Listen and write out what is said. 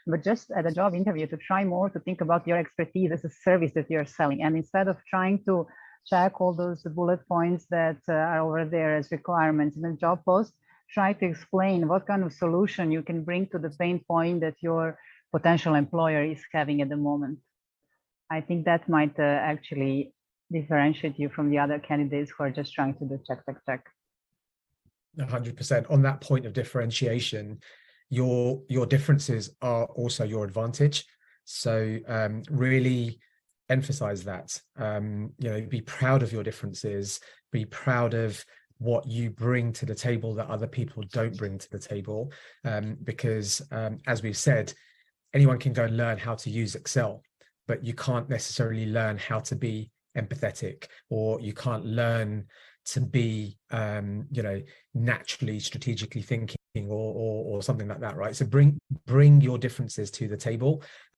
but just at a job interview to try more to think about your expertise as a service that you're selling. And instead of trying to check all those bullet points that are over there as requirements in the job post, try to explain what kind of solution you can bring to the pain point that your potential employer is having at the moment. I think that might actually differentiate you from the other candidates who are just trying to do check, check, check. 100%. On that point of differentiation, your differences are also your advantage. So really emphasize that. Be proud of your differences, be proud of what you bring to the table that other people don't bring to the table. Because as we've said, anyone can go and learn how to use Excel, but you can't necessarily learn how to be empathetic, or you can't learn to be naturally strategically thinking or something like that, right? So bring your differences to the table,